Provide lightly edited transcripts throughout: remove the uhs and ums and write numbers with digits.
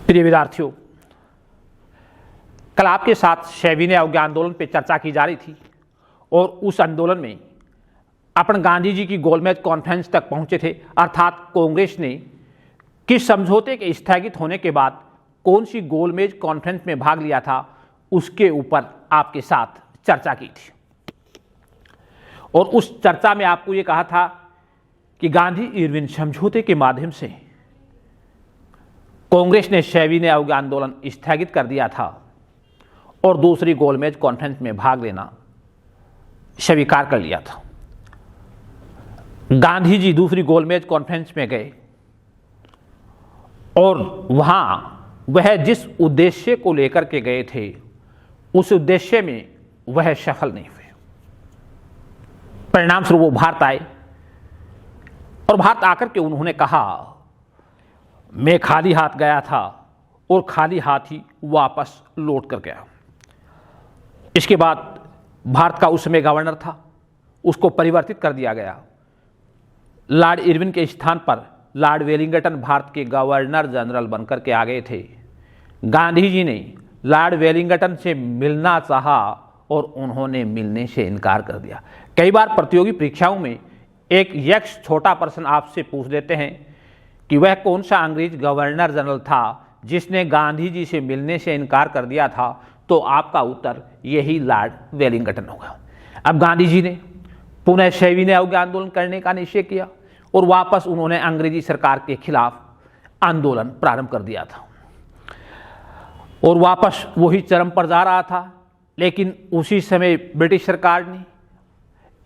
प्रिय विद्यार्थियों, कल आपके साथ सविनय अवज्ञा आंदोलन पर चर्चा की जा रही थी और उस आंदोलन में अपन गांधी जी की गोलमेज कॉन्फ्रेंस तक पहुंचे थे। अर्थात कांग्रेस ने किस समझौते के स्थगित होने के बाद कौन सी गोलमेज कॉन्फ्रेंस में भाग लिया था, उसके ऊपर आपके साथ चर्चा की थी। और उस चर्चा में आपको ये कहा था कि गांधी इरविन समझौते के माध्यम से कांग्रेस ने सविनय अवज्ञा आंदोलन स्थगित कर दिया था और दूसरी गोलमेज कॉन्फ्रेंस में भाग लेना स्वीकार कर लिया था। गांधी जी दूसरी गोलमेज कॉन्फ्रेंस में गए और वहां वह जिस उद्देश्य को लेकर के गए थे, उस उद्देश्य में वह सफल नहीं हुए। परिणाम स्वरूप वो भारत आए और भारत आकर के उन्होंने कहा, मैं खाली हाथ गया था और खाली हाथ ही वापस लौट कर गया। इसके बाद भारत का उस समय गवर्नर था, उसको परिवर्तित कर दिया गया। लॉर्ड इरविन के स्थान पर लॉर्ड वेलिंगटन भारत के गवर्नर जनरल बनकर के आ गए थे। गांधी जी ने लॉर्ड वेलिंगटन से मिलना चाहा और उन्होंने मिलने से इनकार कर दिया। कई बार प्रतियोगी परीक्षाओं में एक यक्ष छोटा प्रश्न आपसे पूछ देते हैं कि वह कौन सा अंग्रेज गवर्नर जनरल था जिसने गांधी जी से मिलने से इनकार कर दिया था, तो आपका उत्तर यही लॉर्ड वेलिंगटन होगा। अब गांधी जी ने पुनः सविनय अवज्ञा आंदोलन करने का निश्चय किया और वापस उन्होंने अंग्रेजी सरकार के खिलाफ आंदोलन प्रारंभ कर दिया था और वापस वही चरम पर जा रहा था। लेकिन उसी समय ब्रिटिश सरकार ने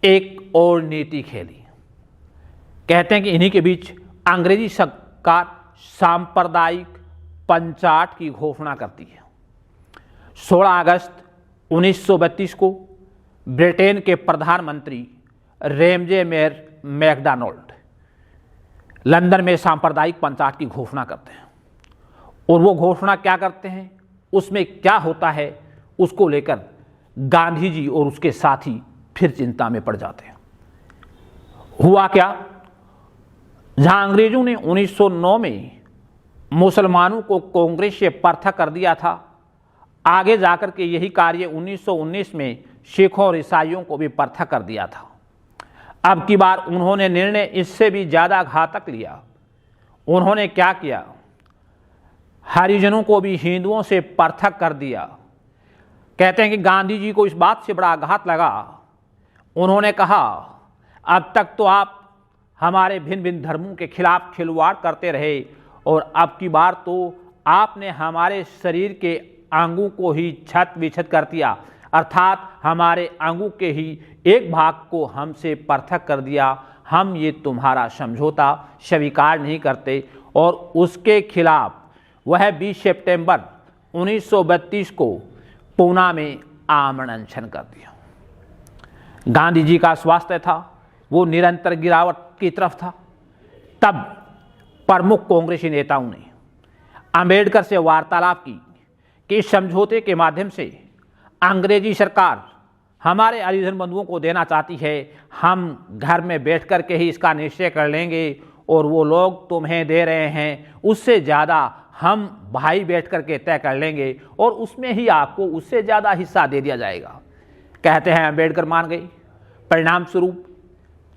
एक और नीति खेली। कहते हैं कि इन्हीं के बीच अंग्रेजी सरकार सांप्रदायिक पंचाट की घोषणा करती है। 16 अगस्त 1932 को ब्रिटेन के प्रधानमंत्री रेमजे मैकडॉनल्ड लंदन में सांप्रदायिक पंचाट की घोषणा करते हैं और वो घोषणा क्या करते हैं, उसमें क्या होता है, उसको लेकर गांधी जी और उसके साथी फिर चिंता में पड़ जाते हैं। हुआ क्या, जहां अंग्रेजों ने 1909 में मुसलमानों को कांग्रेस से पृथक कर दिया था, आगे जाकर के यही कार्य 1919 में सिखों और ईसाइयों को भी पृथक कर दिया था। अब की बार उन्होंने निर्णय इससे भी ज़्यादा घातक लिया। उन्होंने क्या किया, हरिजनों को भी हिंदुओं से पृथक कर दिया। कहते हैं कि गांधी जी को इस बात से बड़ा आघात लगा। उन्होंने कहा, अब तक तो आप हमारे भिन्न भिन्न धर्मों के खिलाफ खिलवाड़ करते रहे और अब की बार तो आपने हमारे शरीर के अंगों को ही छत विछत कर दिया, अर्थात हमारे अंगों के ही एक भाग को हमसे पृथक कर दिया। हम ये तुम्हारा समझौता स्वीकार नहीं करते और उसके खिलाफ वह 20 सितंबर 1932 को पूना में आमरण अनशन कर दिया। गांधी जी का स्वास्थ्य था वो निरंतर गिरावट की तरफ था। तब प्रमुख कांग्रेसी नेताओं ने अंबेडकर से वार्तालाप की कि इस समझौते के माध्यम से अंग्रेजी सरकार हमारे हरिजन बंधुओं को देना चाहती है, हम घर में बैठ कर के ही इसका निश्चय कर लेंगे और वो लोग तुम्हें दे रहे हैं उससे ज़्यादा हम भाई बैठ कर के तय कर लेंगे और उसमें ही आपको उससे ज़्यादा हिस्सा दे दिया जाएगा। कहते हैं अंबेडकर मान गई। परिणाम स्वरूप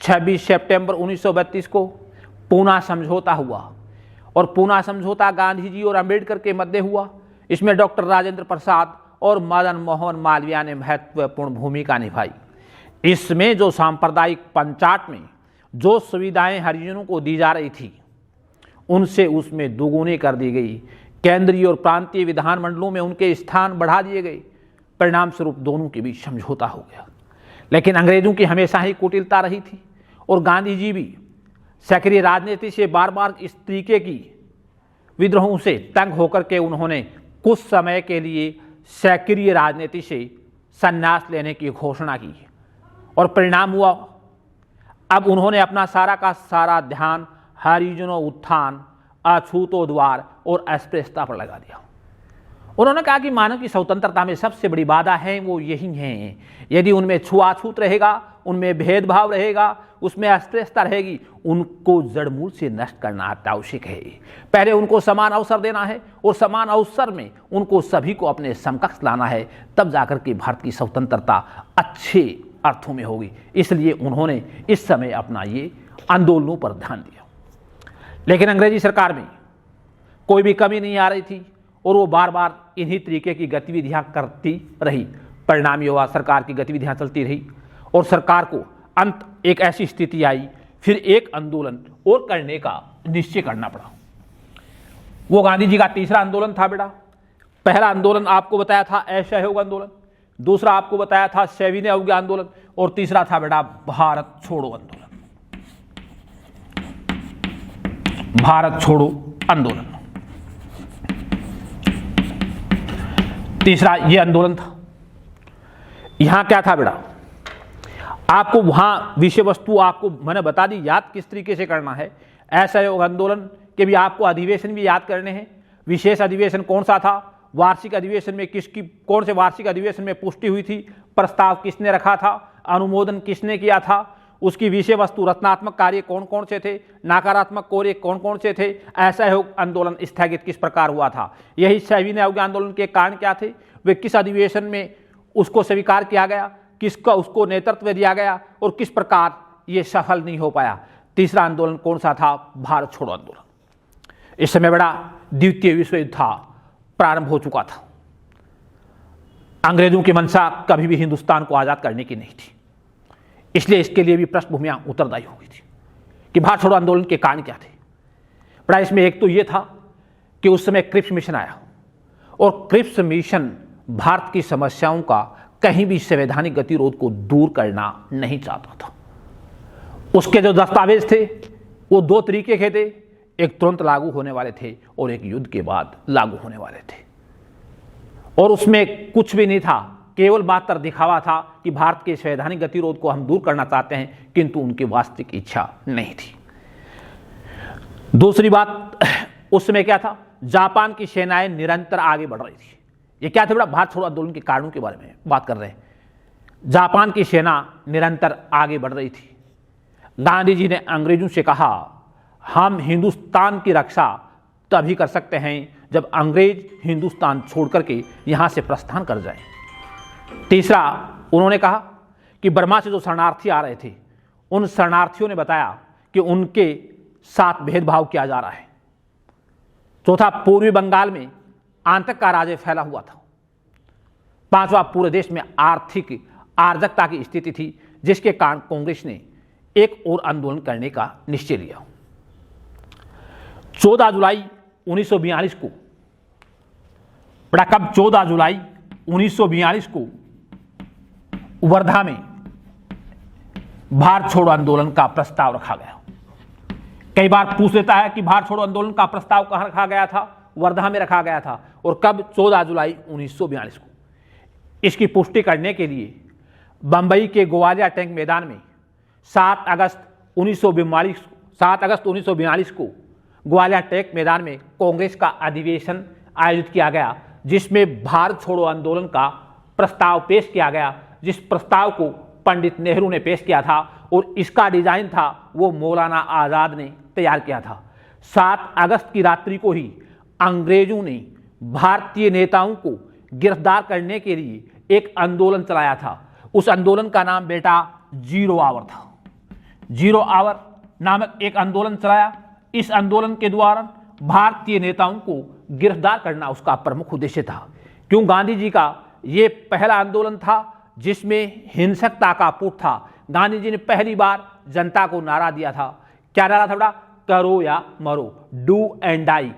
26 सितंबर 1932 को पूना समझौता हुआ और पूना समझौता गांधी जी और अंबेडकर के मध्य हुआ। इसमें डॉक्टर राजेंद्र प्रसाद और मदन मोहन मालवीय ने महत्वपूर्ण भूमिका निभाई। इसमें जो सांप्रदायिक पंचाट में जो सुविधाएं हरिजनों को दी जा रही थी, उनसे उसमें दोगुनी कर दी गई। केंद्रीय और प्रांतीय विधानमंडलों में उनके स्थान बढ़ा दिए गए। परिणाम स्वरूप दोनों के बीच समझौता हो गया। लेकिन अंग्रेजों की हमेशा ही कुटिलता रही थी और गांधी जी भी सक्रिय राजनीति से बार बार इस तरीके की विद्रोहों से तंग होकर के उन्होंने कुछ समय के लिए सक्रिय राजनीति से संन्यास लेने की घोषणा की और परिणाम हुआ, अब उन्होंने अपना सारा का सारा ध्यान हरिजनों उत्थान, अछूतोद्वार और अस्पृश्यता पर लगा दिया उन्होंने कहा कि मानव की स्वतंत्रता में सबसे बड़ी बाधा है वो यही है, यदि उनमें छुआछूत रहेगा, उनमें भेदभाव रहेगा, उसमें अस्पृश्यता रहेगी, उनको जड़मूल से नष्ट करना अत्यावश्यक है। पहले उनको समान अवसर देना है और समान अवसर में उनको सभी को अपने समकक्ष लाना है, तब जाकर के भारत की स्वतंत्रता अच्छे अर्थों में होगी। इसलिए उन्होंने इस समय अपना ये आंदोलनों पर ध्यान दिया। लेकिन अंग्रेजी सरकार में कोई भी कमी नहीं आ रही थी और वो बार बार इन्हीं तरीके की गतिविधियां करती रही। परिणाम ये हुआ, सरकार की गतिविधियां चलती रही और सरकार को अंत एक ऐसी स्थिति आई, फिर एक आंदोलन और करने का निश्चय करना पड़ा। वो गांधी जी का तीसरा आंदोलन था बेटा। पहला आंदोलन आपको बताया था असहयोग आंदोलन, दूसरा आपको बताया था सविनय अवज्ञा आंदोलन और तीसरा था बेटा भारत छोड़ो आंदोलन। भारत छोड़ो आंदोलन तीसरा ये आंदोलन था। यहां क्या था बेटा, आपको वहां विषय वस्तु आपको मैंने बता दी, याद किस तरीके से करना है। असहयोग आंदोलन के भी आपको अधिवेशन भी याद करने हैं। विशेष अधिवेशन कौन सा था, वार्षिक अधिवेशन में किसकी, कौन से वार्षिक अधिवेशन में पुष्टि हुई थी, प्रस्ताव किसने रखा था, अनुमोदन किसने किया था, उसकी विषय वस्तु रचनात्मक कार्य कौन कौन से थे, नकारात्मक कार्य कौन कौन से थे, असहयोग आंदोलन स्थगित किस प्रकार हुआ था, यही सविनय अवज्ञा आंदोलन के कारण क्या थे, वे किस अधिवेशन में उसको स्वीकार किया गया, किसका उसको नेतृत्व दिया गया और किस प्रकार ये सफल नहीं हो पाया। तीसरा आंदोलन कौन सा था, भारत छोड़ो आंदोलन। इस समय बड़ा द्वितीय विश्व युद्ध था, प्रारंभ हो चुका था। अंग्रेजों की मंशा कभी भी हिंदुस्तान को आजाद करने की नहीं थी, इसलिए इसके लिए भी पृष्ठभूमियां उत्तरदायी हो गई थी कि भारत छोड़ो आंदोलन के कारण क्या थे। बड़ा इसमें एक तो ये था कि उस समय क्रिप्स मिशन आया और क्रिप्स मिशन भारत की समस्याओं का कहीं भी संवैधानिक गतिरोध को दूर करना नहीं चाहता था। उसके जो दस्तावेज थे वो दो तरीके के थे, एक तुरंत लागू होने वाले थे और एक युद्ध के बाद लागू होने वाले थे। और उसमें कुछ भी नहीं था, केवल मात्र दिखावा था कि भारत के संवैधानिक गतिरोध को हम दूर करना चाहते हैं, किंतु उनकी वास्तविक इच्छा नहीं थी। दूसरी बात, उस समय क्या था, जापान की सेनाएं निरंतर आगे बढ़ रही थी। ये क्या थे बेटा, भारत छोड़ो आंदोलन के कारणों के बारे में बात कर रहे हैं। जापान की सेना निरंतर आगे बढ़ रही थी। गांधी जी ने अंग्रेजों से कहा, हम हिंदुस्तान की रक्षा तभी कर सकते हैं जब अंग्रेज हिंदुस्तान छोड़ करके यहां से प्रस्थान कर जाएं। तीसरा, उन्होंने कहा कि बर्मा से जो शरणार्थी आ रहे थे, उन शरणार्थियों ने बताया कि उनके साथ भेदभाव किया जा रहा है। चौथा, पूर्वी बंगाल में आतंक का राज फैला हुआ था। पांचवा, पूरे देश में आर्थिक अराजकता की स्थिति थी, जिसके कारण कांग्रेस ने एक और आंदोलन करने का निश्चय लिया। 14 जुलाई 1942 को, बड़ा कब, 14 जुलाई 1942 को वर्धा में भारत छोड़ो आंदोलन का प्रस्ताव रखा गया। कई बार पूछ लेता है कि भारत छोड़ो आंदोलन का प्रस्ताव कहां रखा गया था, वर्धा में रखा गया था, और कब, 14 जुलाई 1942 को। इसकी पुष्टि करने के लिए बंबई के ग्वालियर टैंक मैदान में 7 अगस्त 1942 को ग्वालियर टैंक मैदान में कांग्रेस का अधिवेशन आयोजित किया गया, जिसमें भारत छोड़ो आंदोलन का प्रस्ताव पेश किया गया, जिस प्रस्ताव को पंडित नेहरू ने पेश किया था और इसका डिजाइन था वो मौलाना आजाद ने तैयार किया था। 7 अगस्त की रात्रि को ही अंग्रेजों ने भारतीय नेताओं को गिरफ्तार करने के लिए एक आंदोलन चलाया था। उस आंदोलन का नाम बेटा जीरो आवर था। जीरो आवर नामक एक आंदोलन चलाया। इस आंदोलन के द्वारा भारतीय नेताओं को गिरफ्तार करना उसका प्रमुख उद्देश्य था। क्यों, गांधी जी का ये पहला आंदोलन था जिसमें हिंसकता का पुट था। गांधी जी ने पहली बार जनता को नारा दिया था। क्या नारा था बेटा, करो या मरो, डू एंड डाई।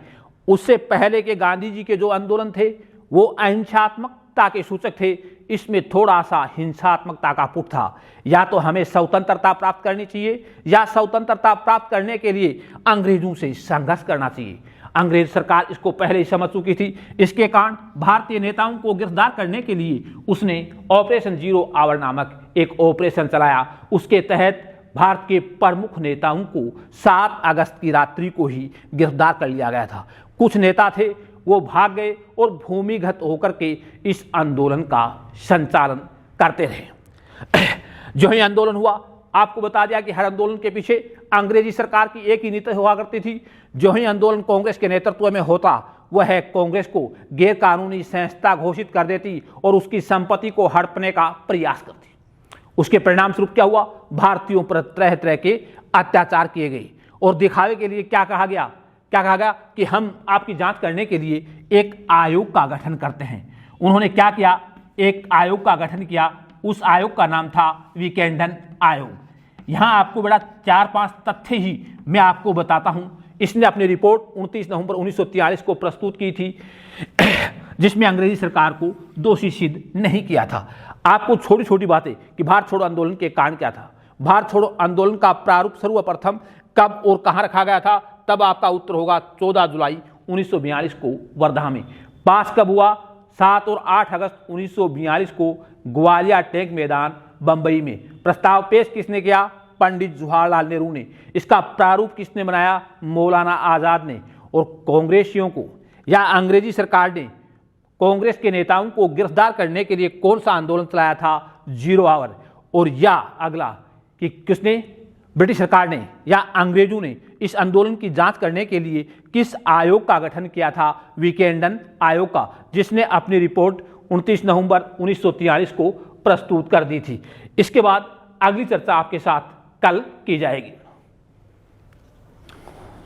उससे पहले के गांधी जी के जो आंदोलन थे वो अहिंसात्मकता के सूचक थे, इसमें थोड़ा सा हिंसात्मकता का पुट था। या तो हमें स्वतंत्रता प्राप्त करनी चाहिए या स्वतंत्रता प्राप्त करने के लिए अंग्रेजों से संघर्ष करना चाहिए। अंग्रेज सरकार इसको पहले ही समझ चुकी थी। इसके कारण भारतीय नेताओं को गिरफ्तार करने के लिए उसने ऑपरेशन जीरो आवर नामक एक ऑपरेशन चलाया। उसके तहत भारत के प्रमुख नेताओं को 7 अगस्त की रात्रि को ही गिरफ्तार कर लिया गया था। कुछ नेता थे वो भाग गए और भूमिगत होकर के इस आंदोलन का संचालन करते रहे। जो ही आंदोलन हुआ, आपको बता दिया कि हर आंदोलन के पीछे अंग्रेजी सरकार की एक ही नीति हुआ करती थी। जो ही आंदोलन कांग्रेस के नेतृत्व में होता, वह कांग्रेस को गैर कानूनी संस्था घोषित कर देती और उसकी संपत्ति को हड़पने का प्रयास करती। उसके परिणाम स्वरूप क्या हुआ? भारतीयों पर तरह तरह के अत्याचार किए गए और दिखावे के लिए क्या कहा गया कि हम आपकी जांच करने के लिए एक आयोग का गठन करते हैं। उन्होंने क्या किया? एक आयोग का गठन किया। उस आयोग का नाम था विकेंडन आयोग। यहां आपको बड़ा 4-5 तथ्य ही मैं आपको बताता हूं। इसने अपनी रिपोर्ट 29 नवंबर 1943 को प्रस्तुत की थी, जिसमें अंग्रेजी सरकार को दोषी सिद्ध नहीं किया था। आपको छोटी छोटी बातें कि भारत छोड़ो आंदोलन के कारण क्या था, भारत छोड़ो आंदोलन का प्रारूप सर्वप्रथम कब और कहां रखा गया था, तब आपका उत्तर होगा 14 जुलाई 1942 को वर्धा में। पास कब हुआ? 7 और 8 अगस्त 1942 को ग्वालियर टैंक मैदान बंबई में। प्रस्ताव पेश किसने किया? पंडित जवाहरलाल नेहरू ने। इसका प्रारूप किसने बनाया? मौलाना आजाद ने। और कांग्रेसियों को या अंग्रेजी सरकार ने कांग्रेस के नेताओं को गिरफ्तार करने के लिए कौन सा आंदोलन चलाया था? 0 आवर। और या अगला कि किसने, ब्रिटिश सरकार ने या अंग्रेजों ने इस आंदोलन की जांच करने के लिए किस आयोग का गठन किया था? विकेंडन आयोग का, जिसने अपनी रिपोर्ट 29 नवंबर 1943 को प्रस्तुत कर दी थी। इसके बाद अगली चर्चा आपके साथ कल की जाएगी।